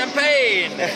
champagne!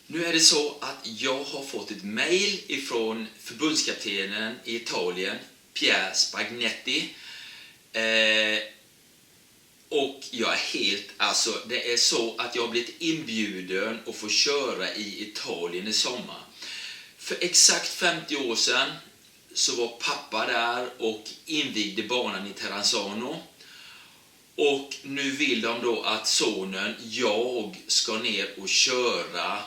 Nu är det så att jag har fått ett mejl ifrån förbundskaptenen i Italien, Pierre Spagnetti. Och jag är det är så att jag har blivit inbjuden att få köra i Italien i sommar. För exakt 50 år sedan så var pappa där och invigde banan i Terranzano. Och nu vill de då att sonen, jag, ska ner och köra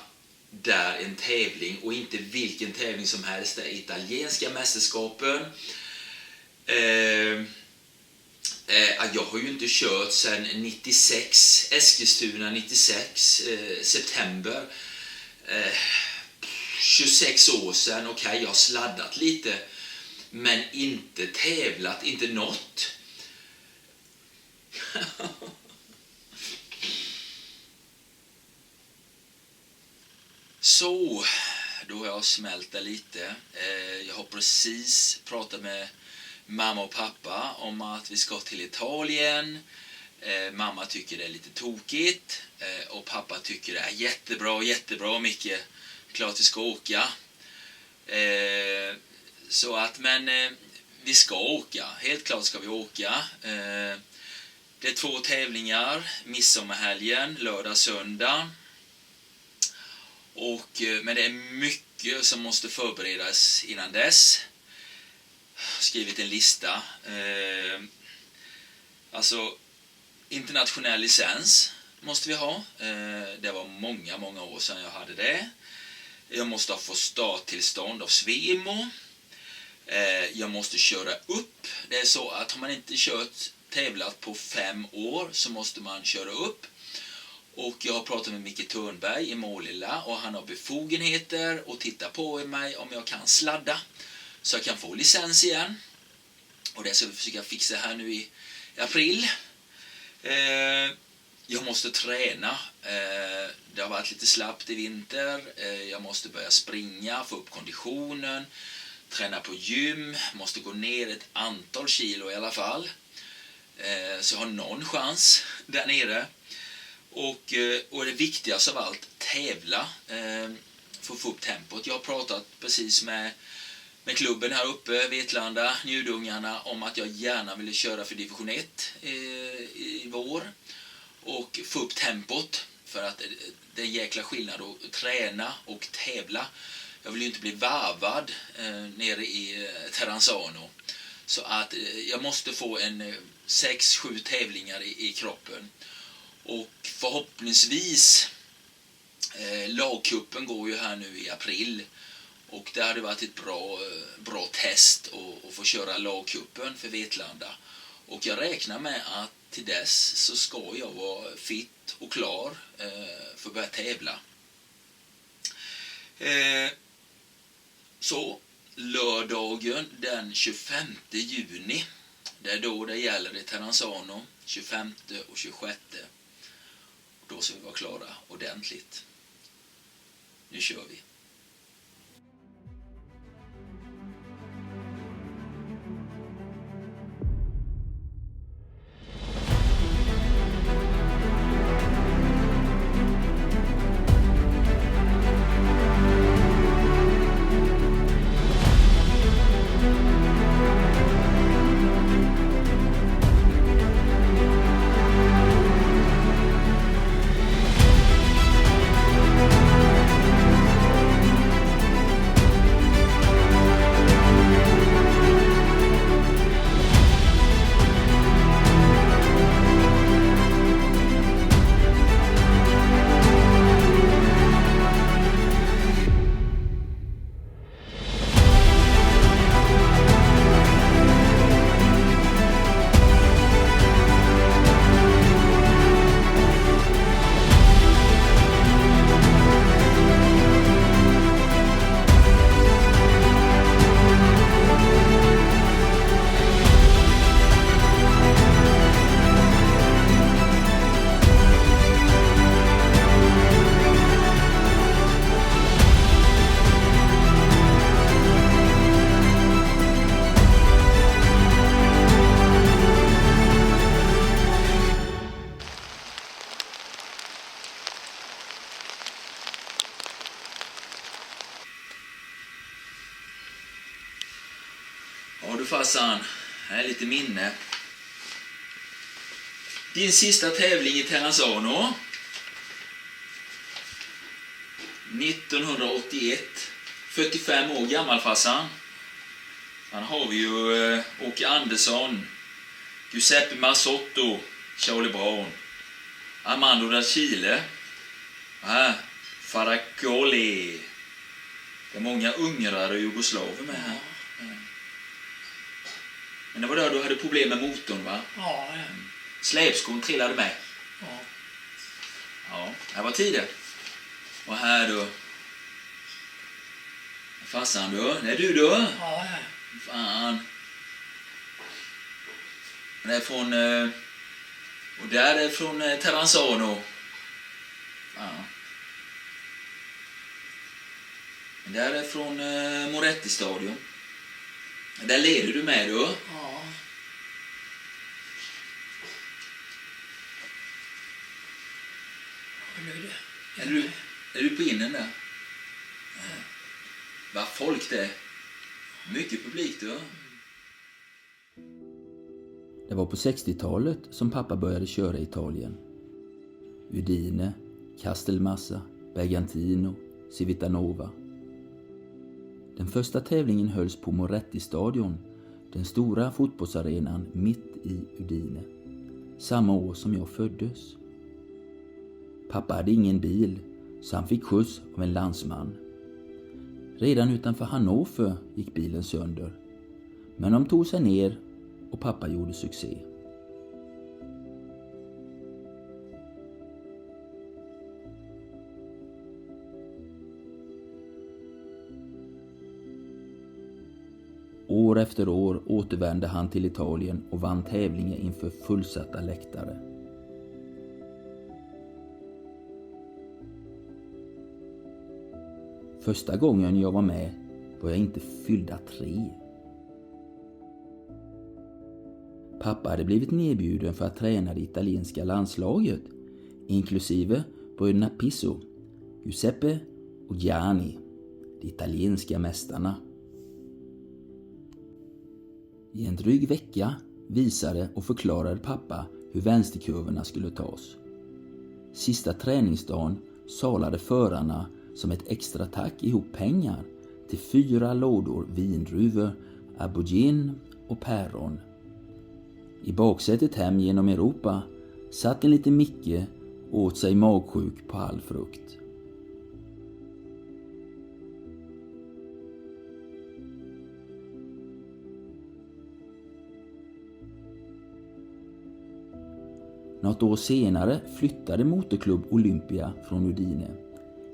där en tävling, och inte vilken tävling som helst, det är italienska mästerskapen. Jag har ju inte kört sedan 96, Eskilstuna 96, september. 26 år sedan, okej, jag har sladdat lite, men inte tävlat, inte något. Så, då har jag smält det lite. Jag har precis pratat med mamma och pappa om att vi ska till Italien. Mamma tycker det är lite tokigt. Och pappa tycker det är jättebra Micke. Klart vi ska åka. Men vi ska åka. Helt klart ska vi åka. Det är 2 tävlingar. Midsommarhelgen, lördag, söndag. Men det är mycket som måste förberedas innan dess. Jag har skrivit en lista. Internationell licens måste vi ha. Det var många år sedan jag hade det. Jag måste få starttillstånd av Svemo. Jag måste köra upp. Det är så att har man inte tävlat på 5 år så måste man köra upp. Och jag har pratat med Micke Törnberg i Målilla, och han har befogenheter och tittar på mig om jag kan sladda så jag kan få licens igen. Och det ska vi försöka fixa här nu i april. Jag måste träna. Det har varit lite slappt i vinter. Jag måste börja springa, få upp konditionen, träna på gym, måste gå ner ett antal kilo i alla fall. Så jag har någon chans där nere. Och det viktigaste av allt, tävla för att få upp tempot. Jag har pratat precis med klubben här uppe, Vetlanda, Njudungarna, om att jag gärna ville köra för division 1 i vår och få upp tempot, för att det är en jäkla skillnad att träna och tävla. Jag vill ju inte bli varvad nere i Terranzano, så att jag måste få 6-7 tävlingar i kroppen. Och förhoppningsvis lagkuppen går ju här nu i april, och det hade varit ett bra test att få köra lagkuppen för Vetlanda. Och jag räknar med att till dess så ska jag vara fit och klar för att börja tävla. Så lördagen den 25 juni, det är då det gäller i Terranzano, 25 och 26. Då ska vi vara klara ordentligt. Nu kör vi. Ja du farsan, här är lite minne. Din sista tävling i Terranzano 1981, 45 år gammal farsan. Sen har vi ju Åke Andersson, Giuseppe Marsotto, Charlie Brown, Armando da Chile, Faracoli. Det är många ungrare och jugoslaver med här. Men det var där du hade problem med motorn, va? Ja. Släpskon trillade med. Ja. Ja, här var tiden. Och här då. Farsan då? Det är du då? Ja. Fan. Det är från... Och där är från Terranzano. Fan. Det där är från Moretti-stadion. Där leder du med då. Ja. Är du på innen där? Vad folk det är. Mycket publik då. Det var på 60-talet som pappa började köra i Italien. Udine, Castelmassa, Bergantino, Civitanova. Den första tävlingen hölls på Moretti-stadion, den stora fotbollsarenan mitt i Udine, samma år som jag föddes. Pappa hade ingen bil, så han fick skjuts av en landsman. Redan utanför Hannover gick bilen sönder, men de tog sig ner och pappa gjorde succé. År efter år återvände han till Italien och vann tävlingar inför fullsatta läktare. Första gången jag var med var jag inte fyllda 3. Pappa hade blivit nedbjuden för att träna det italienska landslaget, inklusive bröderna Piso, Giuseppe och Gianni, de italienska mästarna. I en dryg vecka visade och förklarade pappa hur vänsterkurvorna skulle tas. Sista träningsdagen salade förarna som ett extra tack ihop pengar till 4 lådor vindruvor, aubergine och päron. I baksätet hem genom Europa satt en liten Micke och åt sig magsjuk på all frukt. Något år senare flyttade Motorklubb Olympia från Udine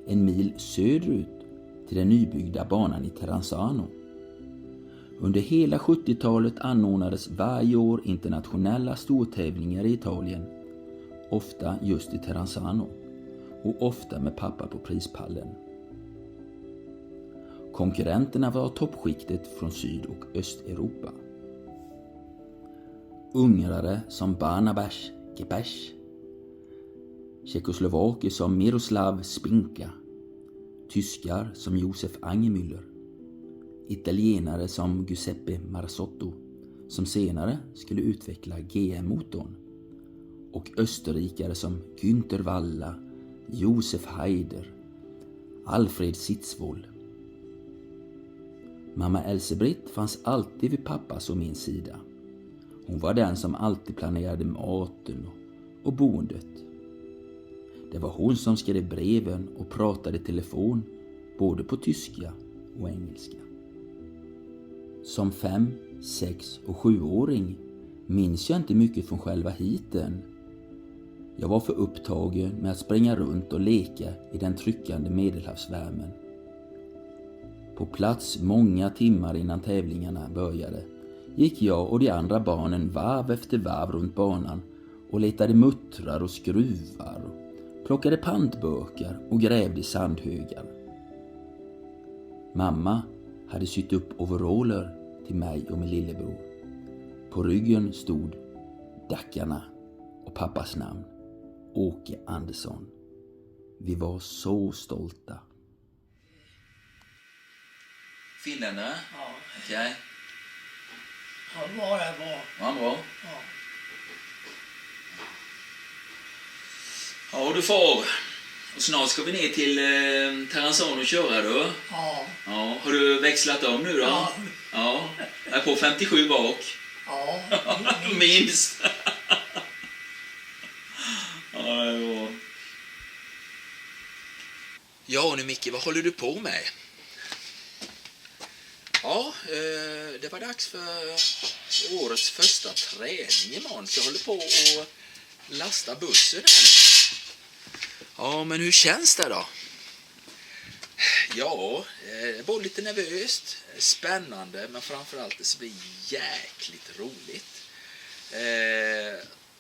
en mil söderut till den nybyggda banan i Terranzano. Under hela 70-talet anordnades varje år internationella stortävlingar i Italien, ofta just i Terranzano och ofta med pappa på prispallen. Konkurrenterna var toppskiktet från Syd- och Östeuropa. Ungrare som Barnabas Gepes, tjeckoslovaker som Miroslav Spinka, tyskar som Josef Angemüller, italienare som Giuseppe Marzotto, som senare skulle utveckla GM-motorn, och österrikare som Günther Walla, Josef Haider, Alfred Sitzvoll. Mamma Elsebritt fanns alltid vid pappas och min sida. Hon var den som alltid planerade maten och boendet. Det var hon som skrev breven och pratade i telefon både på tyska och engelska. Som 5-, 6- och 7-åring minns jag inte mycket från själva heaten. Jag var för upptagen med att springa runt och leka i den tryckande medelhavsvärmen. På plats många timmar innan tävlingarna började gick jag och de andra barnen varv efter varv runt banan och letade muttrar och skruvar och plockade pantburkar och grävde i sandhögar. Mamma hade sytt upp overaller till mig och min lillebror. På ryggen stod Dackarna och pappas namn, Åke Andersson. Vi var så stolta. Finländarna? Ja. Okej. Han var där bra. Var han bra? Ja. Ja, du far. Och snart ska vi ner till Terranzano och köra då. Ja. Ja, har du växlat om nu då? Ja. Ja. Jag är på 57 bak. Ja. Minst. Ja, det är bra. Ja, nu Micke, vad håller du på med? Ja, det var dags för årets första träning imorgon. Så jag håller på att lasta bussen här. Ja, men hur känns det då? Ja, det var lite nervöst, spännande, men framförallt det ska bli jäkligt roligt.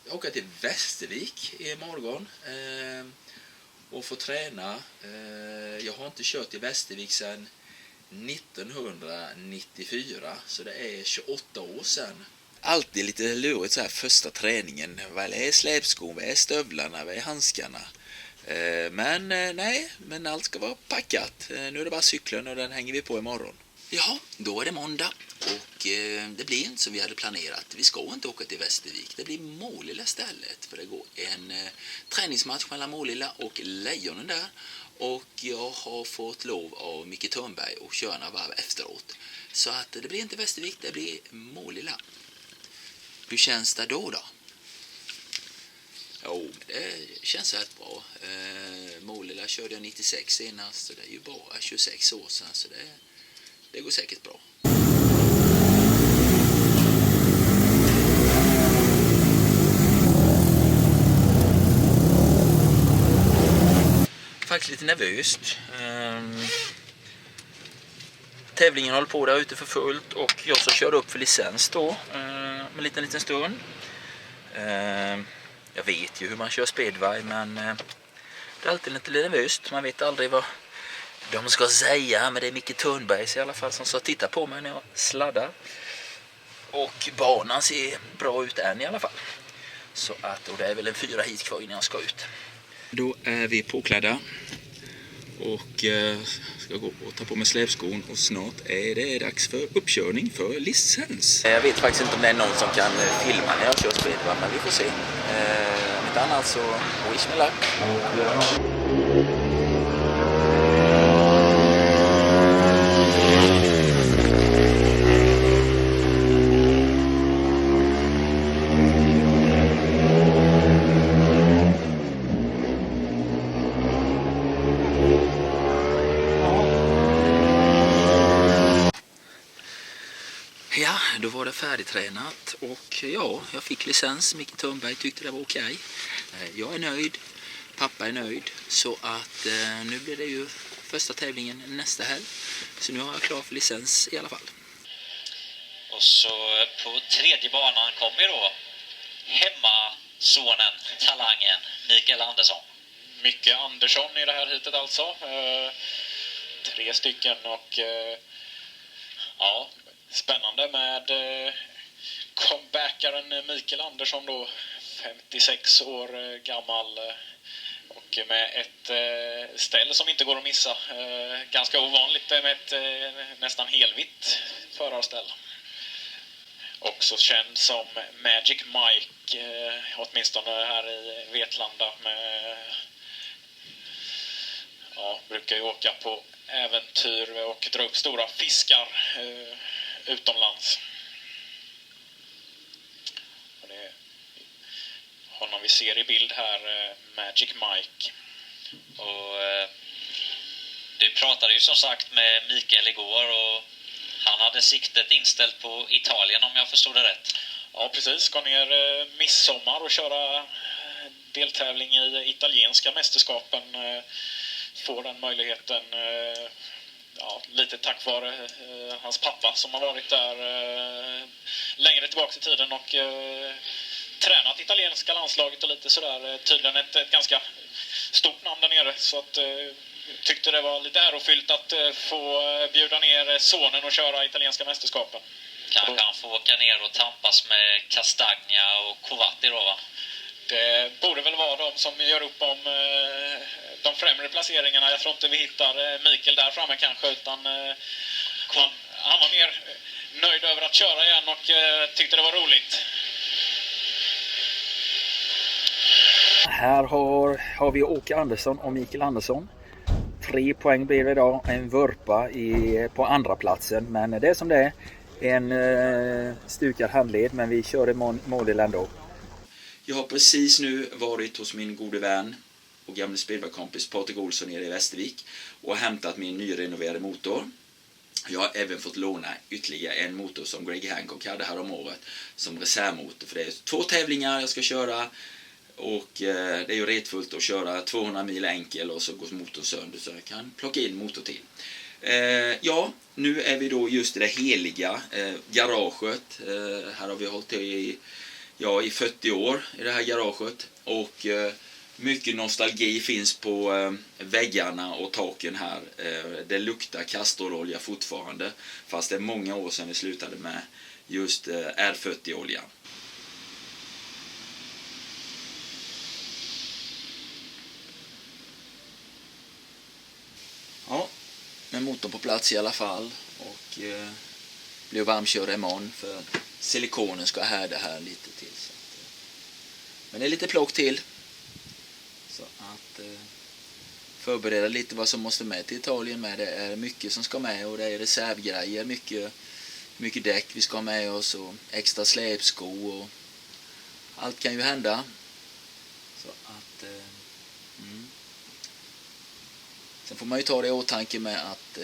Jag åker till Västervik imorgon och får träna. Jag har inte kört i Västervik sedan 1994, så det är 28 år sedan. Alltid lite lurigt så här första träningen. Vad är släpskon, vad är stövlarna, vad är handskarna? Men allt ska vara packat. Nu är det bara cykeln och den hänger vi på imorgon. Ja, då är det måndag och det blir inte som vi hade planerat. Vi ska inte åka till Västervik. Det blir Målilla istället, för det går en träningsmatch mellan Målilla och Lejonen där. Och jag har fått lov av Micke Törnberg att köra några varv efteråt. Så att det blir inte Västervik, det blir Målilla. Hur känns det då? Jo, det känns rätt bra. Målilla körde jag 96 senast, så det är ju bara 26 år sedan, så det går säkert bra. Faktiskt lite nervöst. Tävlingen håller på där ute för fullt och jag så körde upp för licens då med en liten stund. Jag vet ju hur man kör speedway, men det är alltid lite nervöst. Man vet aldrig vad de ska säga, men det är Micke Törnbergs i alla fall som så tittar på mig när jag sladdar. Och banan ser bra ut än i alla fall. Så att, och det är väl en 4 hit kvar innan jag ska ut. Då är vi påklädda och ska gå och ta på mig släpskon och snart är det dags för uppkörning för licens. Jag vet faktiskt inte om det är någon som kan filma när jag kör speedway, men vi får se. Om inte annat så wish me luck. Ja, då var det färdigtränat och ja, jag fick licens. Micke Törnberg tyckte det var okej. Jag är nöjd, pappa är nöjd, så att nu blir det ju första tävlingen nästa helg. Så nu har jag klar för licens i alla fall. Och så på tredje banan kommer då hemmasonen, talangen Mikael Andersson. Micke Andersson i det här hitet alltså. 3 stycken och ja, spännande med comebackaren Mikael Andersson då, 56 år gammal och med ett ställ som inte går att missa. Ganska ovanligt med ett nästan helvitt förarställ. Också känd som Magic Mike, åtminstone här i Vetlanda. Brukar ju åka på äventyr och dra upp stora fiskar utomlands. Och det är honom vi ser i bild här, Magic Mike. Och du pratade ju som sagt med Mikael igår och han hade siktet inställt på Italien om jag förstod det rätt. Ja, precis. Ska ner midsommar och köra deltävling i italienska mästerskapen. Får den möjligheten lite tack vare hans pappa som har varit där längre tillbaka i tiden och tränat italienska landslaget och lite sådär. Tydligen ett ganska stort namn där nere, så att tyckte det var lite ärofyllt att få bjuda ner sonen och köra italienska mästerskapen. Kanske han får åka ner och tampas med Castagna och Covatti då, va? Det borde väl vara de som gör upp om de främre placeringarna. Jag tror inte vi hittar Mikael där framme kanske, utan han var mer nöjd över att köra igen och tyckte det var roligt. Här har vi Åke Andersson och Mikael Andersson. 3 poäng blir det idag, en vurpa på andra platsen, men det är som det är. En stukad handled, men vi kör i mål ändå. Jag har precis nu varit hos min gode vän och gamla speedwaykompis Patrik Olsson nere i Västervik och hämtat min nyrenoverade motor. Jag har även fått låna ytterligare en motor som Greg Hancock hade här om året som reservmotor, för det är 2 tävlingar jag ska köra och det är ju retfullt att köra 200 mil enkel och så går motorn sönder så jag kan plocka in motor till. Nu är vi då just i det heliga garaget. Här har vi hållit till i 40 år i det här garaget och mycket nostalgi finns på väggarna och taken här. Det luktar kastorolja fortfarande, fast det är många år sedan vi slutade med just R40-olja. Ja, med motorn på plats i alla fall och blir varmkörd imorgon för silikonen ska härda här lite till. Så att, men det är lite plock till. Så att förbereda lite vad som måste med till Italien med. Det är mycket som ska med och det är reservgrejer, mycket däck vi ska ha med oss och extra släpsko och allt kan ju hända. Så att sen får man ju ta det i åtanke med att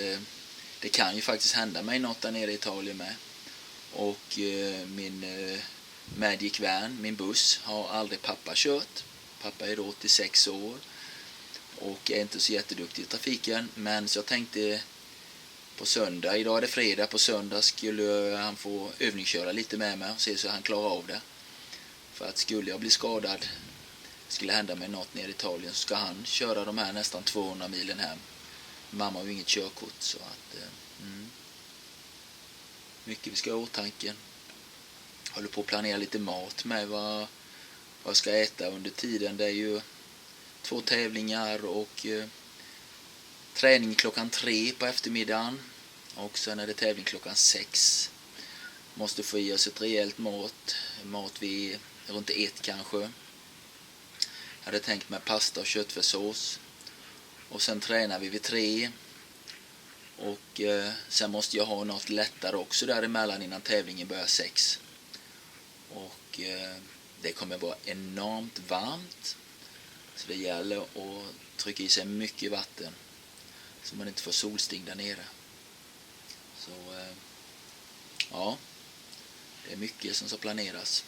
det kan ju faktiskt hända mig något där nere i Italien med. Och min Magic Van, min buss, har aldrig pappa kört. Pappa är då 86 år och är inte så jätteduktig i trafiken. Men så jag tänkte på söndag, idag är det fredag, på söndag skulle han få övningsköra lite med mig och se så han klarar av det. För att skulle jag bli skadad, skulle hända mig något nere i Italien, så ska han köra de här nästan 200 milen hem. Mamma har ju inget körkort, så att mycket vi ska ha i åtanke. Håller på att planera lite mat med vad jag ska äta under tiden. Det är ju 2 tävlingar och träning klockan 3 på eftermiddagen. Och sen är det tävling klockan 6. Måste få i oss ett rejält mat vid runt 1 kanske. Jag hade tänkt med pasta och köttfärssås. Och sen tränar vi vid 3. Och sen måste jag ha något lättare också däremellan innan tävlingen börjar 6. Och det kommer vara enormt varmt. Så det gäller att trycka i sig mycket vatten. Så man inte får solsting där nere. Så ja, Det är mycket som ska planeras.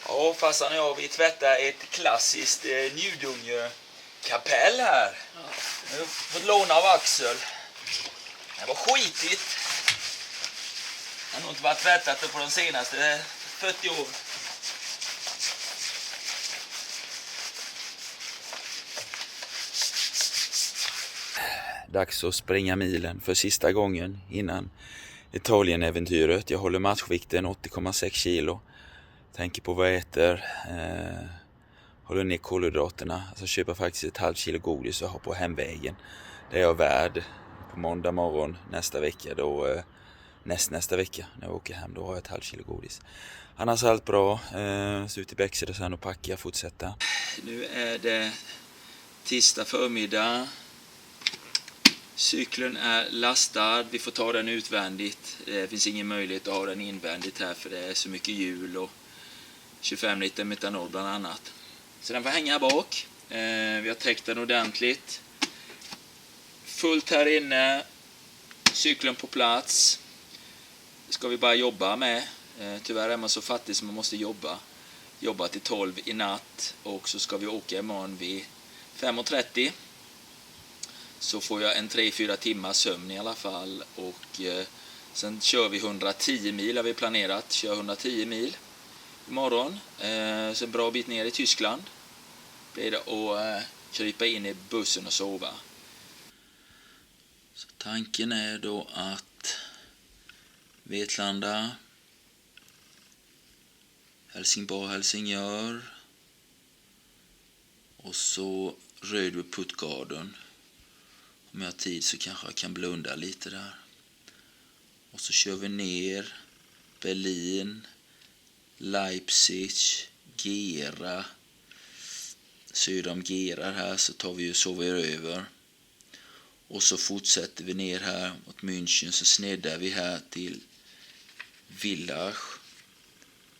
Ja, farsan och jag, vi tvättar ett klassiskt Njudunge-kapell här. Jag har fått låna av Axel. Det var skitigt. Jag har nog inte varit tvättat det på de senaste 40 år. Dags att springa milen för sista gången innan Italien-äventyret. Jag håller matchvikten 80,6 kilo. Tänker på vad jag äter. Håller ner kolhydraterna. Alltså köper faktiskt ett halvt kilo godis och har på hemvägen. Det är jag värd på måndag morgon nästa vecka. Då, nästa vecka när jag åker hem. Då har jag ett halvt kilo godis. Annars är allt bra. Så ut i Bäckede sen och packa, fortsätta. Nu är det tisdag förmiddag. Cykeln är lastad. Vi får ta den utvändigt. Det finns ingen möjlighet att ha den invändigt här för det är så mycket hjul och 25 liter metanol bland annat. Så den får hänga här bak. Vi har täckt den ordentligt. Fullt här inne. Cykeln på plats. Det ska vi bara jobba med. Tyvärr är man så fattig som man måste jobba. Jobba till 12 i natt. Och så ska vi åka imorgon vid 5:30. Så får jag en 3-4 timmar sömn i alla fall. Och sen kör vi 110 mil har vi planerat. Kör 110 mil imorgon. Så en bra bit ner i Tyskland. Blir det att krypa in i bussen och sova. Så tanken är då att Vetlanda, Helsingborg, Helsingör och så Rödby Puttgarden. Om jag har tid så kanske jag kan blunda lite där. Och så kör vi ner Berlin, Leipzig, Gera. Söder om Gera här så tar vi ju sover över. Och så fortsätter vi ner här mot München så sneddar vi här till Villach.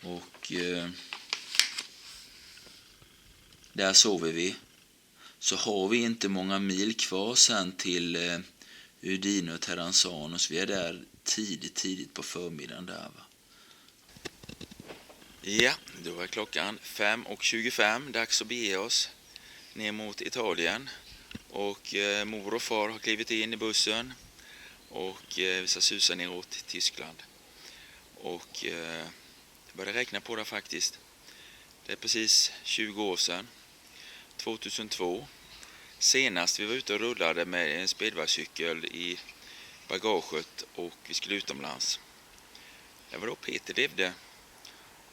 Och där sover vi. Så har vi inte många mil kvar sen till Udine och Terranzano. Så vi är där tidigt på förmiddagen där va. Ja, då är klockan 5:25. Dags att bege oss ner mot Italien. Och mor och far har klivit in i bussen. Och vi ska susa neråt Tyskland. Och jag började räkna på det faktiskt. Det är precis 20 år sedan. 2002. Senast vi var ute och rullade med en speedwaycykel i bagaget och vi skulle utomlands. Det var då Peter levde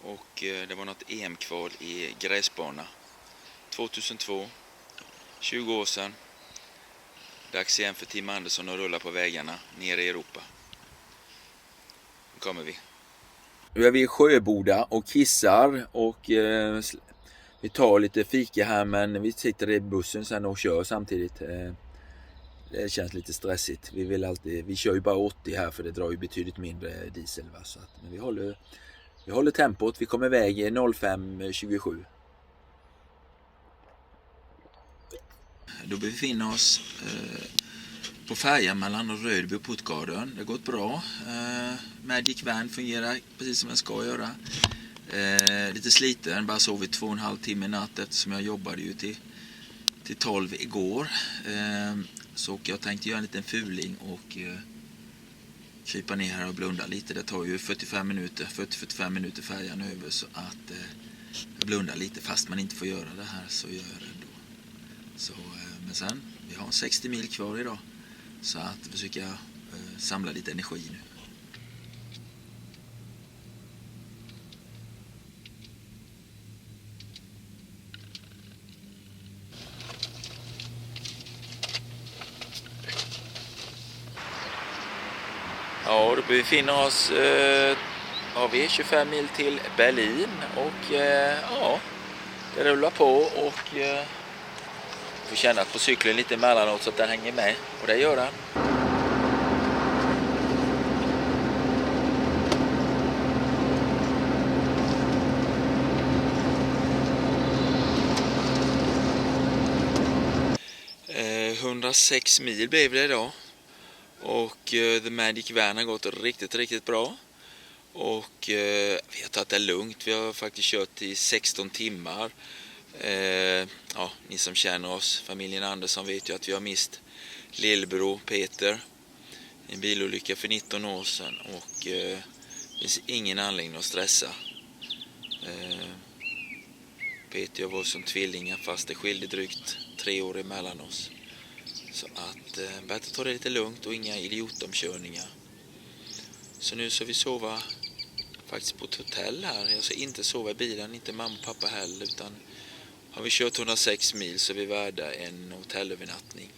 och det var något EM-kval i gräsbana. 2002. 20 år sedan. Dags igen för Tim Andersson att rulla på vägarna nere i Europa. Nu kommer vi. Nu är vi i Sjöboda och kissar och vi tar lite fika här men vi sitter i bussen sen och kör samtidigt. Det känns lite stressigt. Vi kör ju bara 80 här för det drar ju betydligt mindre diesel. Va? Så att, men vi håller tempot. Vi kommer iväg 05:27. Då befinner vi oss på färjan mellan Rödby och Puttgarden. Det har gått bra. Magic Van fungerar precis som den ska göra. Lite sliten, bara sov i 2,5 timmar i natt eftersom jag jobbade ju till 12 igår. Så jag tänkte göra en liten fuling och krypa ner här och blunda lite. Det tar ju 40-45 minuter färjan över så att jag blundar lite fast man inte får göra det här så gör jag det ändå. Så, men sen, vi har 60 mil kvar idag så att försöka samla lite energi nu. Ja, Vi befinner oss har vi 25 mil till Berlin och ja, det rullar på och får känna på cykeln lite emellanåt så att den hänger med, och det gör den. Eh, 106 mil blev det idag. Och The Magic Van har gått riktigt bra. Och vi har tagit det lugnt. Vi har faktiskt kört i 16 timmar. Ja, ni som känner oss, familjen Andersson, vet ju att vi har mist lillebror Peter. En bilolycka för 19 år sedan. Och det finns ingen anledning att stressa. Peter och jag var som tvillingar fast det skilde drygt 3 år emellan oss. Så att bättre ta det lite lugnt och inga idiotomkörningar. Så nu ska vi sova faktiskt på ett hotell här. Jag ska inte sova i bilen, inte mamma och pappa heller, utan har vi kört 106 mil så är vi värda en hotellövernattning.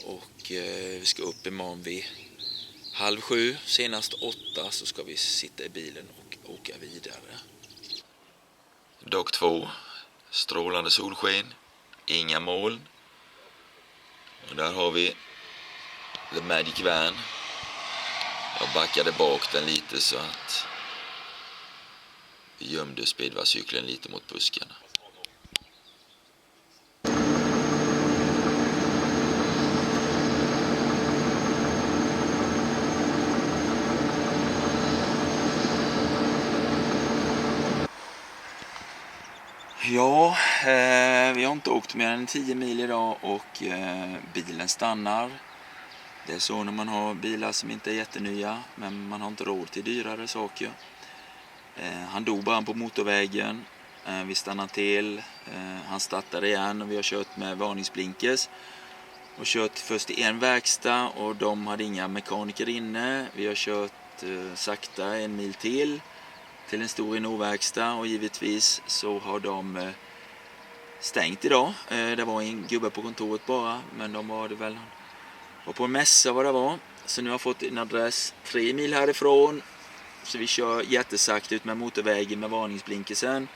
Och vi ska upp imorgon vid 6:30, senast 8 så ska vi sitta i bilen och åka vidare. Dag 2, strålande solsken, inga moln. Och där har vi The Magic Van. Jag backade bak den lite så att vi gömde speedwaycykeln lite mot buskarna. Ja, vi har inte åkt mer än 10 mil idag och bilen stannar. Det är så när man har bilar som inte är jättenya, men man har inte råd till dyrare saker. Han dog bara på motorvägen. Vi stannade till. Han startade igen och vi har kört med varningsblinkers. Och kört först i en verkstad och de hade inga mekaniker inne. Vi har kört sakta 1 mil till en stor Renault-verkstad och givetvis så har de stängt idag. Det var en gubbe på kontoret bara, men de var på en mässa vad det var. Så nu har jag fått en adress 3 mil härifrån. Så vi kör jättesakt ut med motorvägen med varningsblinkersen.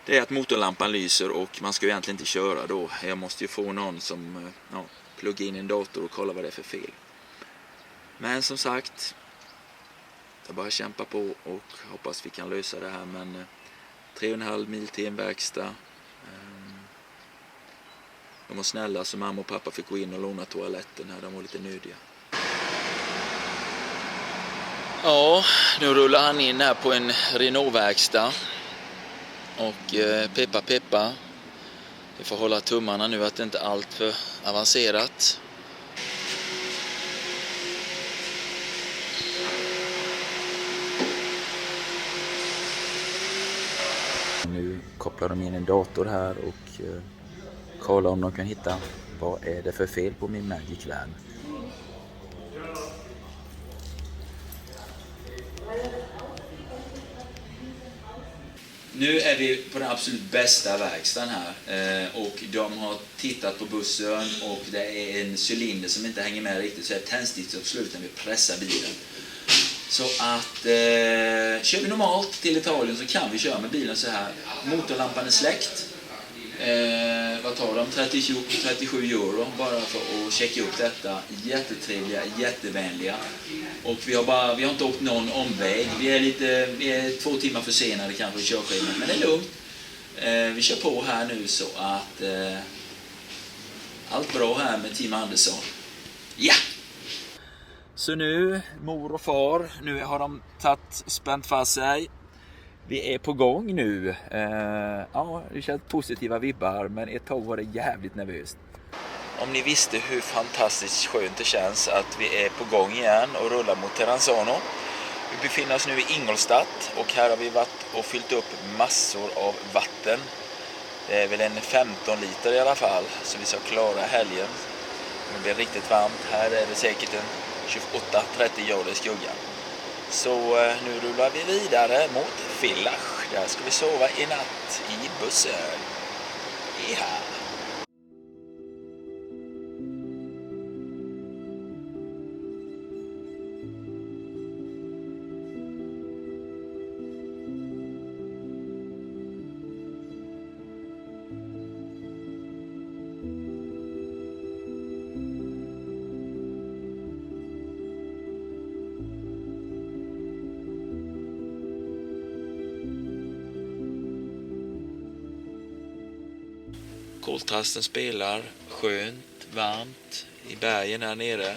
Det är att motorlampan lyser och man ska ju egentligen inte köra då. Jag måste ju få någon som pluggar in en dator och kolla vad det är för fel. Men som sagt, jag bara kämpa på och hoppas vi kan lösa det här. Men 3,5 mil till en verkstad. De var snälla så mamma och pappa fick gå in och låna toaletten här. De var lite nödiga. Ja, nu rullar han in här på en Renault-verkstad. Och peppa. Vi får hålla tummarna nu att det inte är allt för avancerat. Nu kopplar de in en dator här och kollar om de kan hitta vad är det för fel på min Magic Van. Nu är vi på den absolut bästa verkstaden här och de har tittat på bussen och det är en cylinder som inte hänger med riktigt så är tändsticksuppslut när vi pressar bilen. Så att kör vi normalt till Italien så kan vi köra med bilen så här. Motorlampan är släckt. Vad tar de? 37 euro bara för att checka upp detta. Jättetrevliga, jättevänliga. Och vi har inte åkt någon omväg. Vi är 2 timmar försenade kanske i körschemat, men det är lugnt. Vi kör på här nu så att allt bra här med Team Andersson. Ja! Så nu, mor och far, nu har de spänt fast sig. Vi är på gång nu. Ja, det känns positiva vibbar, men ett tag var det jävligt nervöst. Om ni visste hur fantastiskt skönt det känns att vi är på gång igen och rullar mot Terranzano. Vi befinner oss nu i Ingolstadt och här har vi varit och fyllt upp massor av vatten. Det är väl en 15 liter i alla fall, så vi ska klara helgen. Det blir riktigt varmt. Här är det säkert en 28-30 grader i skuggan. Så nu rullar vi vidare mot Villach. Där ska vi sova i natt i bussen. Ja. Koltrasten spelar. Skönt, varmt i bergen här nere.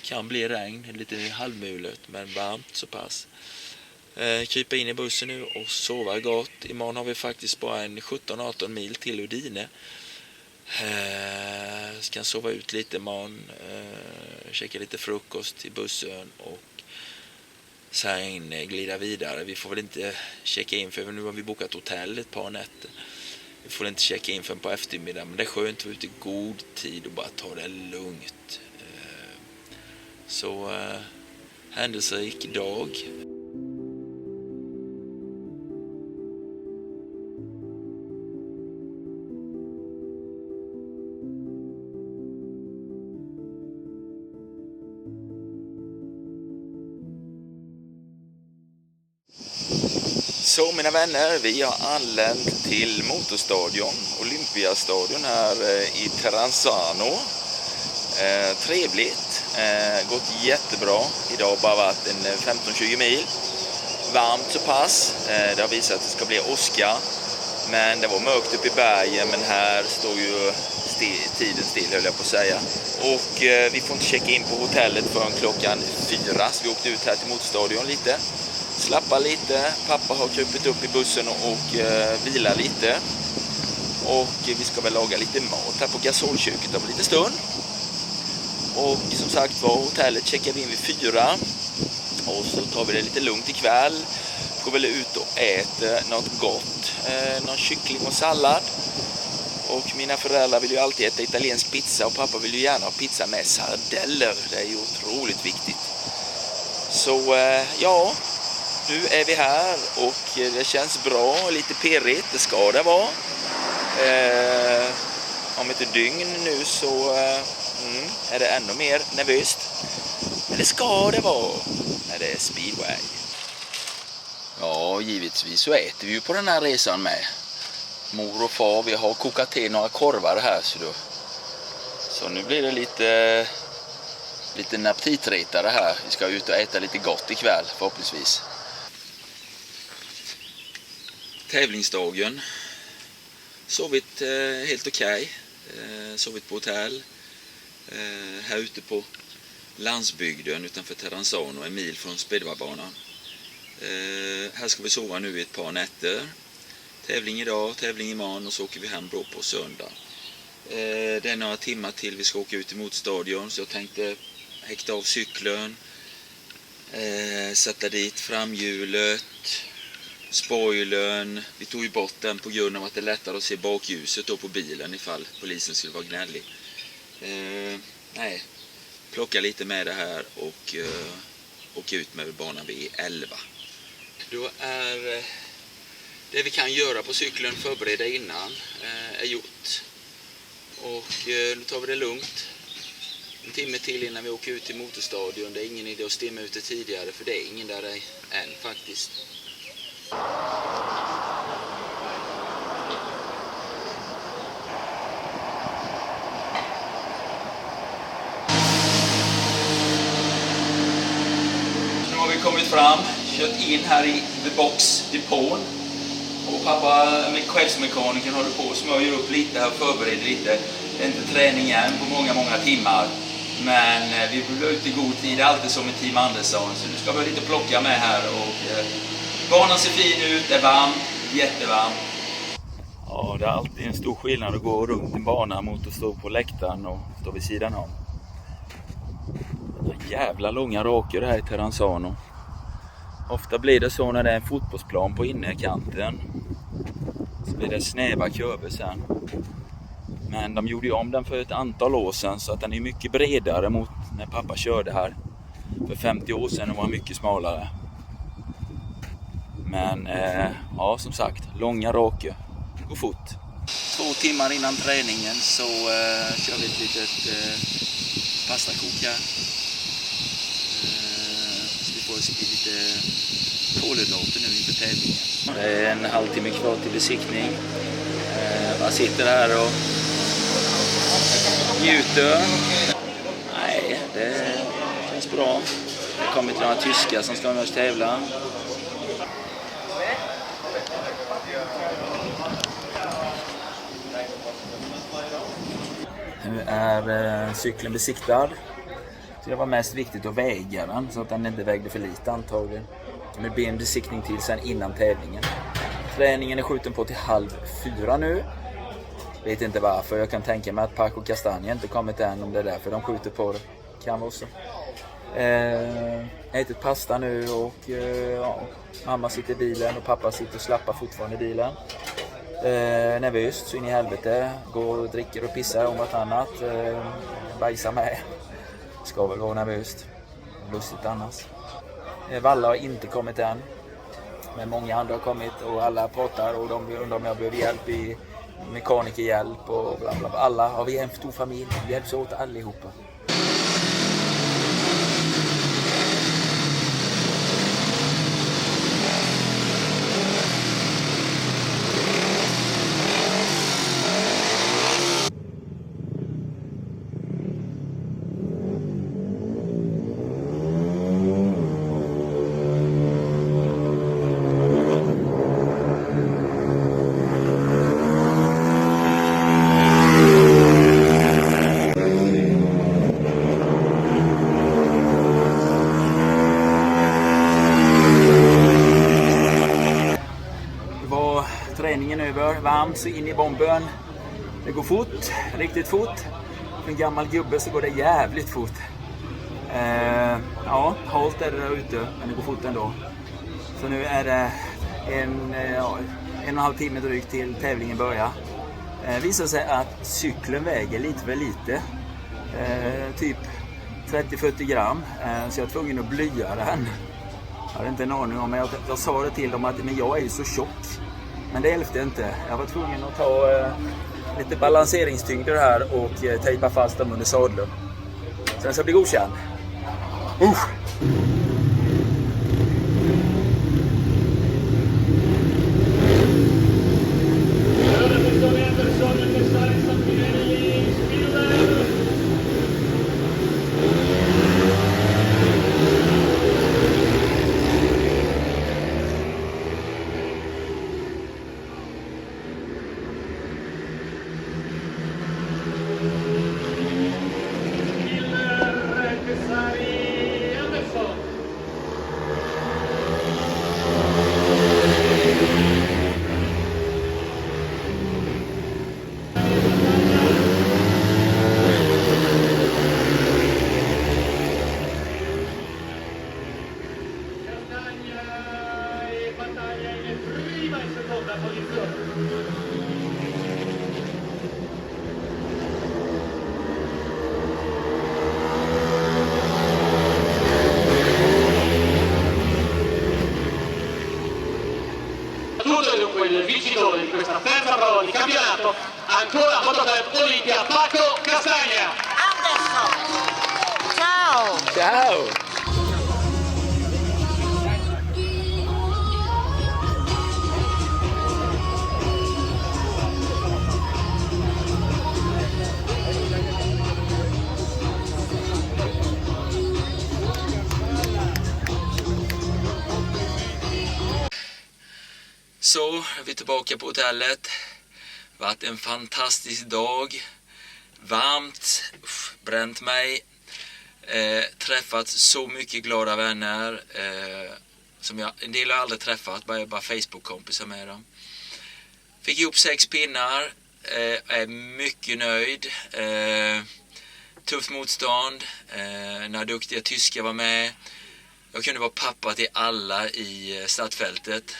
Kan bli regn, lite halvmulet men varmt så pass. Krypa in i bussen nu och sova gott. Imorgon har vi faktiskt bara en 17-18 mil till Udine. Ska sova ut lite imorgon. Käka lite frukost i bussen och sen glida vidare. Vi får väl inte checka in för nu har vi bokat hotell ett par nätter. Vi får inte checka in förrän på eftermiddag, men det är skönt att vara ute i god tid och bara ta det lugnt. Så händelserik dag. Så mina vänner, vi har anlänt till motorstadion, Olympiastadion här i Terranzano. Trevligt, gått jättebra. Idag har bara varit en 15-20 mil. Varmt så pass, det har visat att det ska bli åska. Men det var mörkt uppe i bergen, men här står ju tiden still höll jag på att säga. Och vi får inte checka in på hotellet förrän klockan 4, så vi åkte ut här till motorstadion lite. Slappa lite, pappa har krupit upp i bussen och vila lite. Och vi ska väl laga lite mat här på gasolköket om lite stund. Och som sagt var, hotellet checkar vi in vid 4. Och så tar vi det lite lugnt ikväll. Går väl ut och äter något gott. Någon kyckling och sallad. Och mina föräldrar vill ju alltid äta italiensk pizza och pappa vill ju gärna ha pizza med sardeller. Det är ju otroligt viktigt. Så ja, nu är vi här och det känns bra, lite pirrigt, det ska det vara. Om ett dygn nu så är det ännu mer nervöst. Men det ska det vara när det är speedway. Ja, givetvis så äter vi ju på den här resan med. Mor och far, vi har kokat till några korvar här så nu blir det lite aptitretare här. Vi ska ut och äta lite gott ikväll förhoppningsvis. Tävlingsdagen. Sovit helt okej. Sovit på hotell. Här ute på landsbygden utanför Terranzano, en mil från speedwaybanan. Här ska vi sova nu i ett par nätter. Tävling idag, tävling imorgon och så åker vi hem då på söndag. Det är några timmar till vi ska åka ut till motorstadion så jag tänkte häkta av cykeln. Sätta dit framhjulet. Spoilern, vi tog ju bort den på grund av att det är lättare att se bakljuset då på bilen ifall polisen skulle vara gnällig. Plocka lite med det här och åka ut med banan vid 11. Då är det vi kan göra på cykeln, förbereda innan, är gjort. Och nu tar vi det lugnt. En timme till innan vi åker ut till motorstadion. Det är ingen idé att stimma ut det tidigare för det är ingen där än faktiskt. Nu har vi kommit fram, kört in här i The Box depån. Och pappa, chefsmekanikern, håller på och smörjer upp lite här och förbereder lite. Det är inte träning än på många timmar. Men vi blir ute i god tid, alltid som i Team Andersson. Så nu ska vi lite plocka med här och banan ser fin ut, det är varmt, jättevarmt. Ja, det är alltid en stor skillnad att gå runt en bana mot att stå på läktaren och stå vid sidan om. Jävla långa raker här i Terranzano. Ofta blir det så när det är en fotbollsplan på innerkanten. Så blir det snäva kurvor sen. Men de gjorde ju om den för ett antal år sedan så att den är mycket bredare mot när pappa körde här. För 50 år sedan var den mycket smalare. Men ja, som sagt, långa raker. Det går fort. 2 timmar innan träningen så kör vi ett litet pastakok här. Så vi får lite kolhydrater nu inför tävlingen. Det är en halvtimme kvar till besiktning. Man sitter här och njuter. Nej, det känns bra. Det kommer till några tyskar som ska med oss tävla. är cykeln besiktad. Så det var mest viktigt att väga den så att den inte vägde för lite antagligen. Men det blir en besiktning till sen innan tävlingen. Träningen är skjuten på till 3:30 nu. Vet inte varför. Jag kan tänka mig att Paco Castaña inte kommit än, om det är därför de skjuter på det. Kan vara så. Ätit pasta nu och mamma sitter i bilen och pappa sitter och slappar fortfarande i bilen. Nervöst så in i helvete. Går och dricker och pissar om vartannat. Bajsar med. Ska väl vara nervöst. Lustigt annars. Valla har inte kommit än. Men många andra har kommit och alla pratar och de undrar om jag behöver hjälp i mekanikerhjälp och bla bla bla. Alla har vi en stor familj. Vi hjälps åt allihopa. Träningen över, varmt så in i bomben. Det går fort, riktigt fort. För en gammal gubbe så går det jävligt fort. Halt är det där ute, men det går fort ändå. Så nu är det en och en halv timme drygt till tävlingen börjar. Visar sig att cykeln väger lite för lite. Typ 30-40 gram. Så jag är tvungen att blya den. Jag hade inte en aning om, men jag sa det till dem att men jag är ju så tjock. Men det hjälpte inte. Jag var tvungen att ta lite balanseringstyngder här och tejpa fast dem under sadeln. Sen ska jag bli godkänd. Dunque il vincitore di questa terza prova di campionato, ancora Motoclub Olimpia, Paco Castaña. Anderson. Ciao. Ciao! Så är vi tillbaka på hotellet. Varit en fantastisk dag. Varmt, bränt mig. Träffat så mycket glada vänner. Som en del har jag aldrig träffat, bara Facebook-kompisar med dem. Fick ihop 6 pinnar. Är mycket nöjd. Tufft motstånd. Några duktiga tyskar var med. Jag kunde vara pappa till alla i startfältet.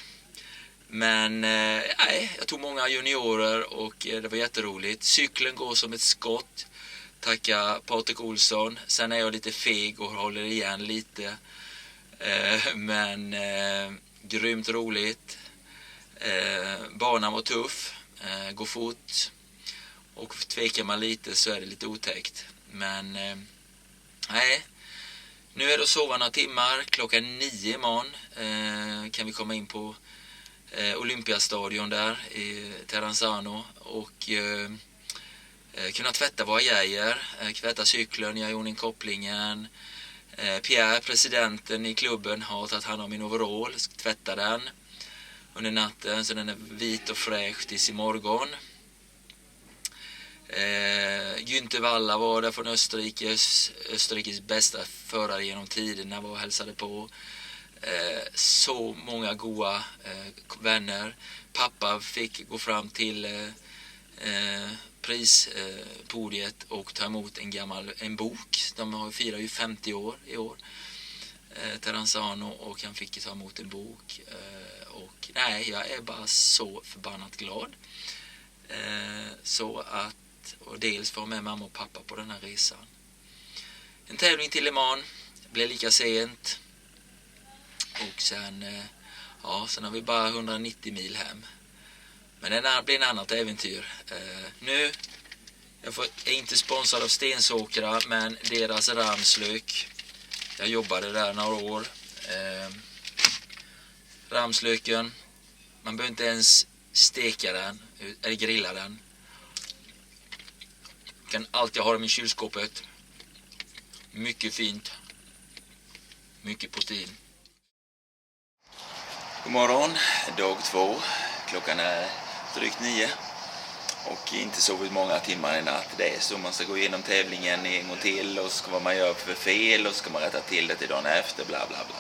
Men jag tog många juniorer och det var jätteroligt. Cykeln går som ett skott. Tacka Patrik Olsson. Sen är jag lite feg och håller igen lite. Men grymt roligt. Banan var tuff. Går fort. Och tvekar man lite så är det lite otäckt. Men nu är det att sova några timmar. Klockan 9 imorgon kan vi komma in på Olympiastadion där i Terranzano och kunna tvätta våra grejer, tvätta cykeln, göra i ordning kopplingen. Pierre, presidenten i klubben, har tagit hand om min overall, tvätta den under natten så den är vit och fräsch tills imorgon. Günther Walla var där från Österrikes bästa förare genom tiderna, var och hälsade på. Så många goda vänner. Pappa fick gå fram till prispodiet och ta emot en bok. De firar ju 50 år i år, Terranzano, och han fick ta emot en bok. Och nej, jag är bara så förbannat glad. Så att, och dels få med mamma och pappa på den här resan. En tävling till Le Mans blev lika sent. Och sen har vi bara 190 mil hem. Men det blir en annat äventyr. Nu, jag är inte sponsrad av Stensåkra, men deras ramslök. Jag jobbade där några år. Ramslöken, man behöver inte ens steka den eller grilla den. Kan alltid ha dem i kylskåpet. Mycket fint. Mycket protein. God morgon, dag 2. Klockan är drygt 9. Och inte sovit många timmar i natt. Det är så man ska gå igenom tävlingen en gång till. Och så ska man göra för fel. Och så ska man rätta till det till dagen efter. Bla bla bla.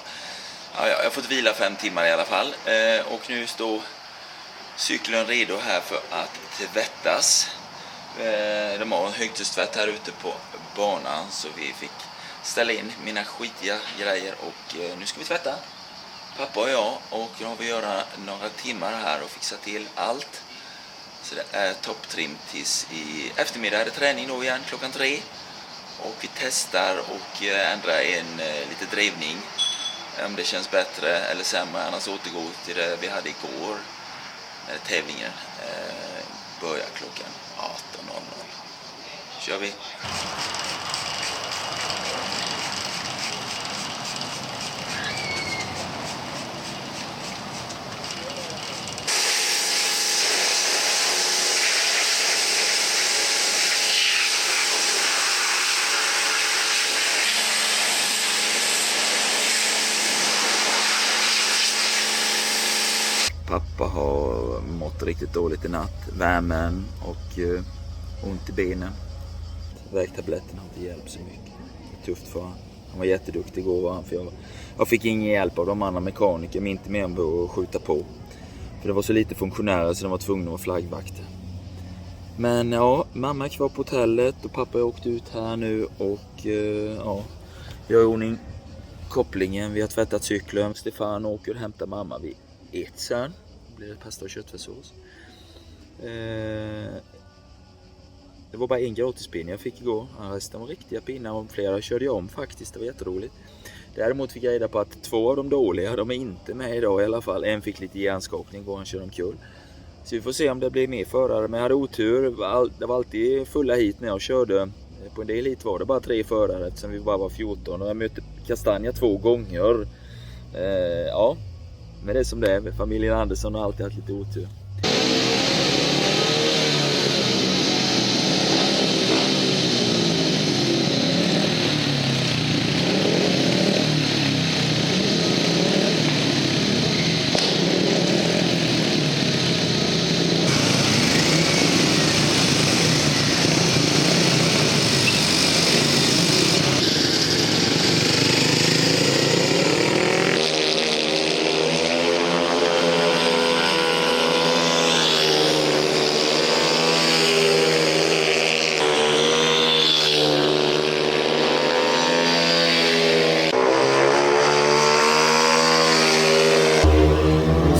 Ja, jag har fått vila 5 timmar i alla fall. Och nu står cykeln redo här för att tvättas. De har en högtidstvätt här ute på banan. Så vi fick ställa in mina skitiga grejer. Och nu ska vi tvätta. Pappa och jag, och nu har vi göra några timmar här och fixa till allt. Så det är topptrim tills i eftermiddag är det träning då igen klockan 3. Och vi testar och ändrar en lite drivning. Om det känns bättre eller sämre, annars återgår till det vi hade igår. När tävlingen börjar klockan 18:00. Kör vi! Pappa har mått riktigt dåligt i natt. Värmen och ont i benen. Vägtabletten har inte hjälpt så mycket. Det är tufft för han. Han var jätteduktig igår, var han, för jag fick ingen hjälp av de andra mekaniker. Inte mer än på att skjuta på. För det var så lite funktionärer så de var tvungna att vara flaggvakter. Men ja, mamma är kvar på hotellet och pappa har åkt ut här nu och gör i ordning kopplingen. Vi har tvättat cykeln. Stefan åker och hämtar mamma vid 1 sen. Det blir det pasta och köttfärssås. Det var bara en gratispinne jag fick igår. Resten var riktiga pinnar och flera körde jag om faktiskt. Det var jätteroligt. Däremot fick jag reda på att 2 av de dåliga, de är inte med idag i alla fall. En fick lite hjärnskakning igår, han körde omkull. Så vi får se om det blir mer förare. Men jag hade otur. Det var alltid fulla hit när jag körde. På en del hit var det bara 3 förare eftersom vi bara var 14. Och jag mötte Kastanja 2 gånger. Ja, men det är som det är. Familjen Andersson har alltid haft lite otur.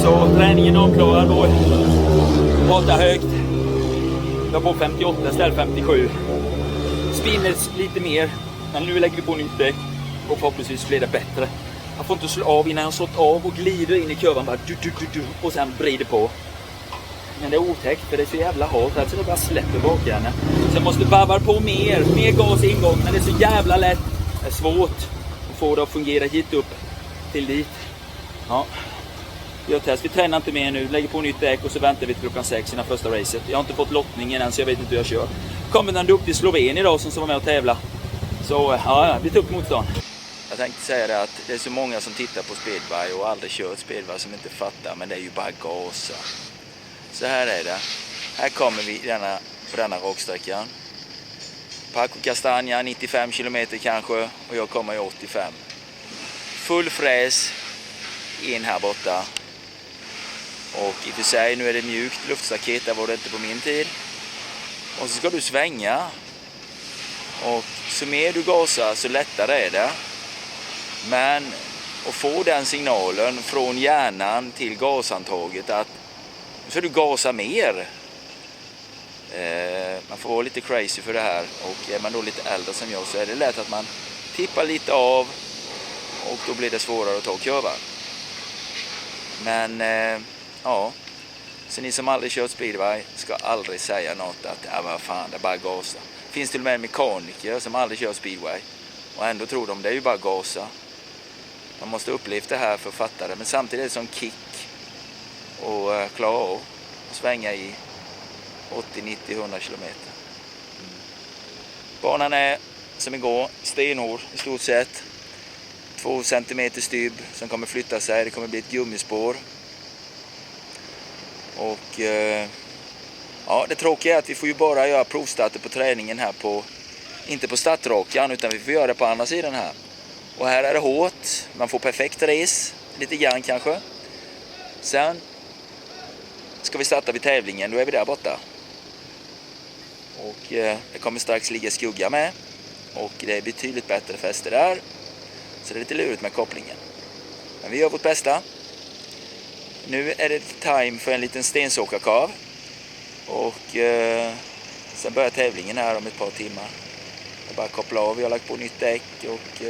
Så träningen avklarad då. Prata högt. Jag var på 58 istället 57. Spinnet lite mer. Men nu lägger vi på nytt däck. Och förhoppningsvis blir det bättre. Jag får inte slå av innan jag sått av och glider in i kurvan bara och sen vrider på. Men det är otäckt för det är så jävla hårt. Alltså det bara släpper bakhjärnan. Så jag måste varva på mer gas i ingång. Men det är så jävla lätt. Det är svårt att få det att fungera hit upp till dit. Ja. Vi tränar inte mer nu, lägger på nytt däck och så väntar vi till klockan 6 innan första racet. Jag har inte fått lottningen än så jag vet inte hur jag kör. Kommer en duktig Sloven idag som var med och tävla. Så ja, vi tar upp motstånd. Jag tänkte säga det att det är så många som tittar på speedway och aldrig kört speedway som inte fattar, men det är ju bara gasa. Så här är det. Här kommer vi i denna på denna raksträckan. Paco Castagna 95 km kanske och jag kommer i 85. Full fräs in här borta. Och i och för sig nu är det mjukt luftstaket, där var det inte på min tid. Och så ska du svänga. Och så mer du gasar så lättare är det. Men att få den signalen från hjärnan till gasantaget att nu ska du gasa mer. Man får vara lite crazy för det här. Och är man då lite äldre som jag så är det lätt att man tippar lite av. Och då blir det svårare att ta kurvan. Men ja, så ni som aldrig kört speedway ska aldrig säga något att vad fan, det är bara gasa. Finns till och med mekaniker som aldrig kör speedway och ändå tror de det är ju bara gasa. Man måste uppleva det här för att fatta det, men samtidigt är det som kick och klara av och svänga i 80, 90, 100 kilometer. Banan är som igår stenhård i stort sett. 2 centimeter stybb som kommer flytta sig. Det kommer bli ett gummispår. Och ja, det tråkiga är att vi får ju bara göra provstarter på träningen här på, inte på startrakan, utan vi får göra det på andra sidan här. Och här är det hårt. Man får perfekt race, lite grann kanske. Sen ska vi starta vid tävlingen, då är vi där borta. Och det kommer strax ligga skugga med. Och det är betydligt bättre fäste där. Så det är lite lurigt med kopplingen. Men vi gör vårt bästa. Nu är det time för en liten stensåkarkav. Och sen börjar tävlingen här om ett par timmar. Jag bara koppla av, vi har lagt på nytt däck och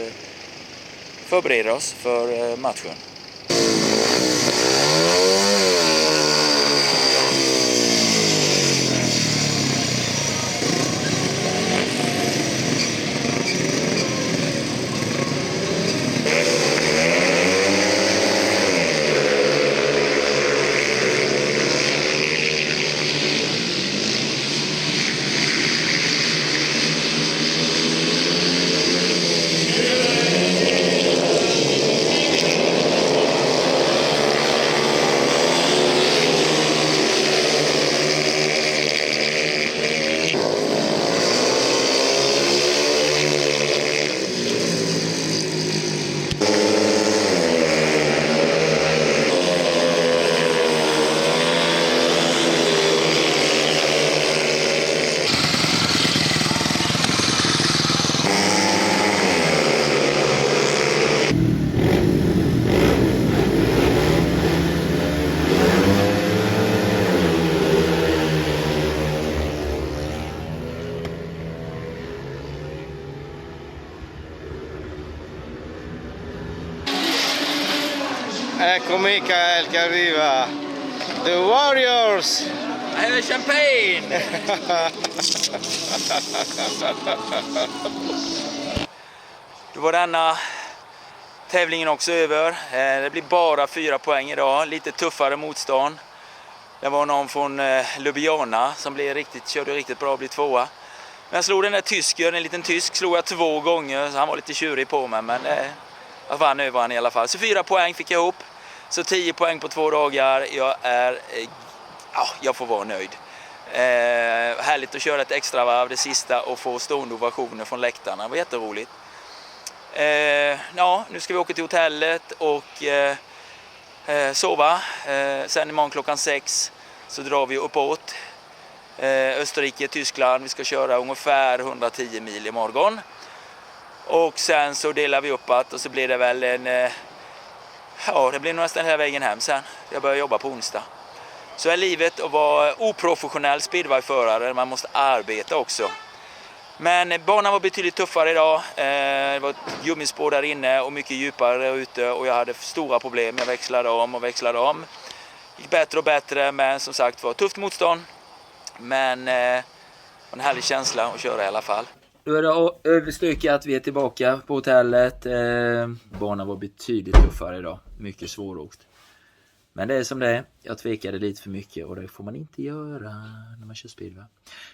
förbereder oss för matchen. Ecco Michael che arriva. The Warriors! I have a champagne! Då var denna tävlingen också över. Det blir bara 4 poäng idag. Lite tuffare motstånd. Det var någon från Ljubljana som körde riktigt bra och blev 2. Men jag slog den där tysken, en liten tysk, slog jag 2 gånger. Så han var lite tjurig på mig, men jag vann över han i alla fall. Så 4 poäng fick jag ihop. Så 10 poäng på 2 dagar. Jag får vara nöjd. Härligt att köra ett extra varv det sista och få stående ovationer från läktarna. Det var jätteroligt. Nu ska vi åka till hotellet och sova. Sen imorgon klockan 6 så drar vi uppåt. Österrike, Tyskland. Vi ska köra ungefär 110 mil imorgon. Och sen så delar vi upp och så blir det väl det blir nästan hela vägen hem sen. Jag börjar jobba på onsdag. Så är livet att vara oprofessionell speedwayförare. Man måste arbeta också. Men banan var betydligt tuffare idag. Det var ett gummispår där inne och mycket djupare ute. Och jag hade stora problem. Jag växlade om. Gick bättre och bättre. Men som sagt var tufft motstånd. Men en härlig känsla att köra i alla fall. Då är det överstökat, vi är tillbaka på hotellet. Banan var betydligt tuffare idag. Mycket svåråkt. Men det är som det är. Jag tvekade lite för mycket och det får man inte göra när man kör speedway.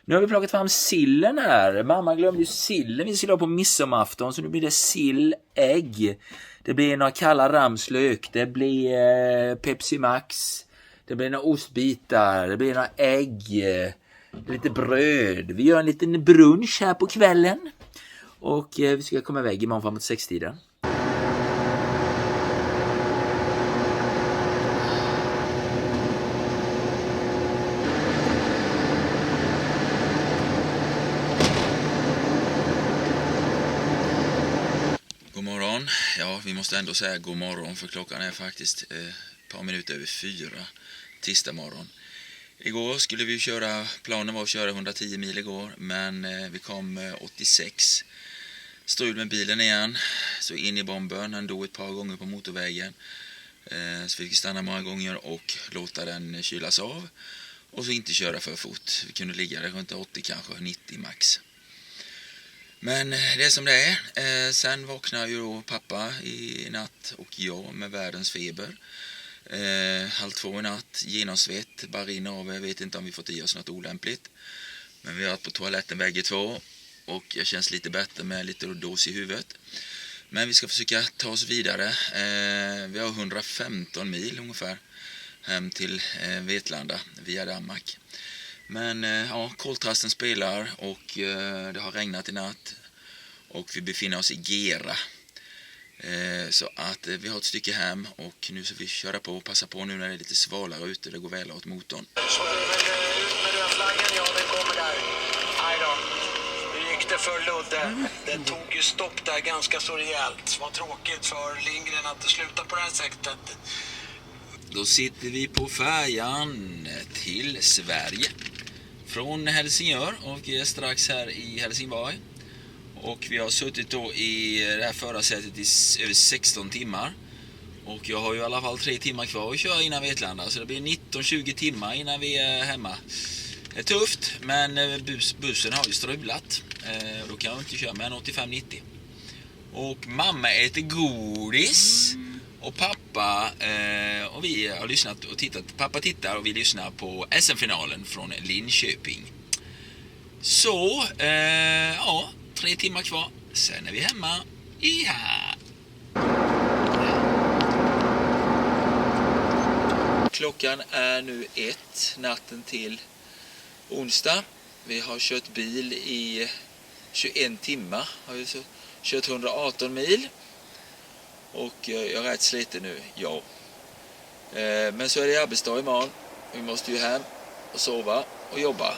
Nu har vi plockat fram sillen här. Mamma glömde ju sillen. Vi skulle ha på midsommarafton, så nu blir det sillägg. Det blir några kalla ramslök. Det blir Pepsi Max. Det blir några ostbitar. Det blir några ägg. lite bröd. Vi gör en liten brunch här på kvällen. Och vi ska komma iväg imorgon framåt 6-tiden. God morgon. Ja, vi måste ändå säga god morgon för klockan är faktiskt ett par minuter över 4 tisdag morgon. Igår skulle vi köra, planen var att köra 110 mil igår, men vi kom 86. Strul med bilen igen, så in i bomben, ändå ett par gånger på motorvägen. Så vi fick stanna många gånger och låta den kylas av. Och så inte köra för fort. Vi kunde ligga där runt 80 kanske, 90 max. Men det är som det är. Sen vaknar ju då pappa i natt och jag med världens feber. 1:30 i natt, genomsvett, bara rinner av. Jag vet inte om vi fått i oss något olämpligt. Men vi har varit på toaletten bägge två. Och jag känns lite bättre med lite dos i huvudet. Men vi ska försöka ta oss vidare. Vi har 115 mil ungefär hem till Vetlanda via Danmark. Men ja, koltrasten spelar och det har regnat i natt. Och vi befinner oss i Gera. Så att vi har ett stycke hem och nu ska vi köra på och passa på nu när det är lite svalare ute. Det går väl åt motorn. Så det är väl ut med rödflaggan, ja den kommer där. Nej då, nu gick det för Ludde. Den tog ju stopp där ganska så rejält. Vad tråkigt för Lindgren att det slutar på det här sättet. Då sitter vi på färjan till Sverige. Från Helsingör och vi är strax här i Helsingborg. Och vi har suttit då i det här förarsätet i över 16 timmar. Och jag har ju i alla fall 3 timmar kvar att köra innan Vetlanda. Så det blir 19-20 timmar innan vi är hemma. Det är tufft, men bussen har ju strulat. Då kan jag inte köra med en 85-90. Och mamma äter godis. Och pappa och vi har lyssnat och tittat. Pappa tittar och vi lyssnar på SM-finalen från Linköping. Så, ja, 3 timmar kvar. Sen är vi hemma. Ja. Klockan är nu 1 natten till onsdag. Vi har kört bil i 21 timmar. Har vi kört 118 mil. Och jag är rätt sliten nu, ja. Men så är det arbetsdag imorgon. Vi måste ju hem och sova och jobba.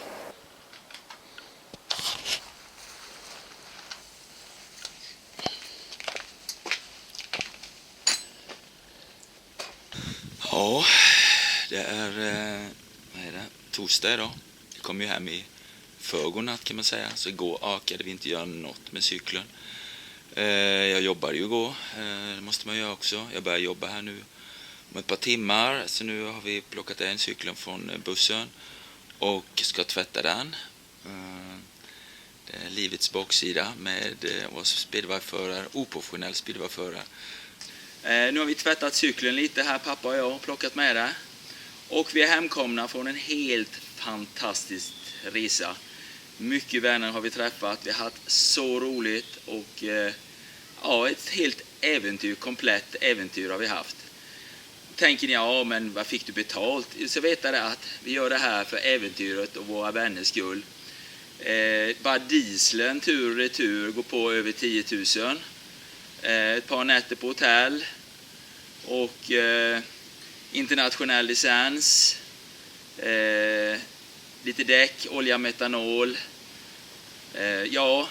Ja, det är, vad är det? Torsdag idag. Jag kom ju hem i förrgår natt kan man säga. Så igår orkade vi inte göra något med cykeln. Jag jobbade ju igår, det måste man göra också. Jag börjar jobba här nu om ett par timmar. Så nu har vi plockat en cykeln från bussen och ska tvätta den. Det är livets baksida med vår speedwayförare, oprofessionell speedwayförare. Nu har vi tvättat cykeln lite här, pappa och jag har plockat med det. Och vi är hemkomna från en helt fantastisk resa. Mycket vänner har vi träffat, vi har haft så roligt och ja, ett helt äventyr, komplett äventyr har vi haft. Tänker ni, ja men vad fick du betalt? Så vet jag att vi gör det här för äventyret och våra vänners skull. Bara dieseln tur och retur går på över 10 000. Ett par nätter på hotell och internationell licens. Lite däck, olja, metanol. Ja,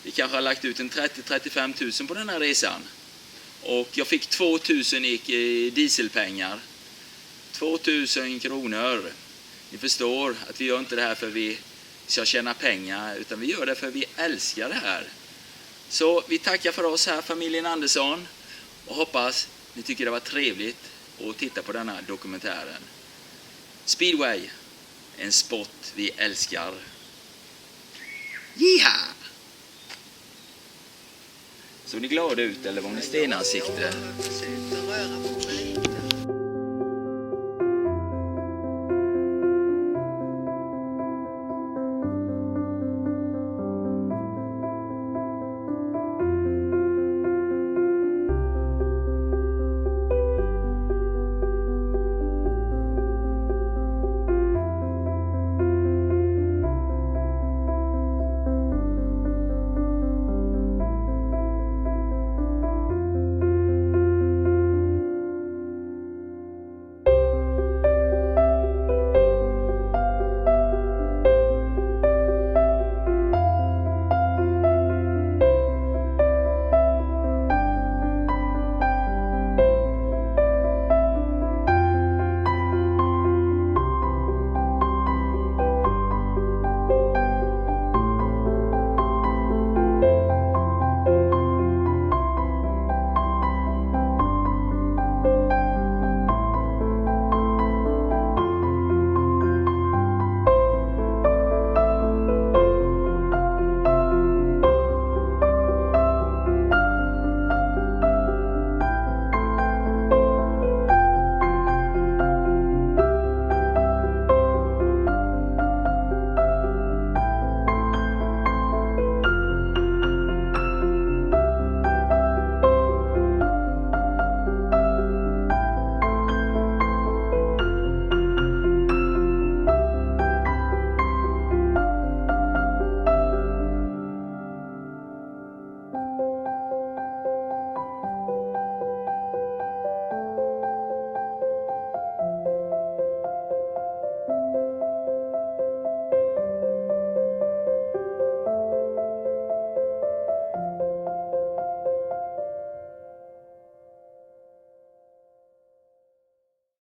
vi kanske har lagt ut en 30-35 000 på den här resan. Och jag fick 2 000 i dieselpengar. 2 000 kronor. Ni förstår att vi gör inte det här för vi ska tjäna pengar, utan vi gör det för vi älskar det här. Så vi tackar för oss här, familjen Andersson. Och hoppas ni tycker det var trevligt att titta på den här dokumentären. Speedway. En sport vi älskar. Jiha! Såg ni glada ut eller var ni stenansikte?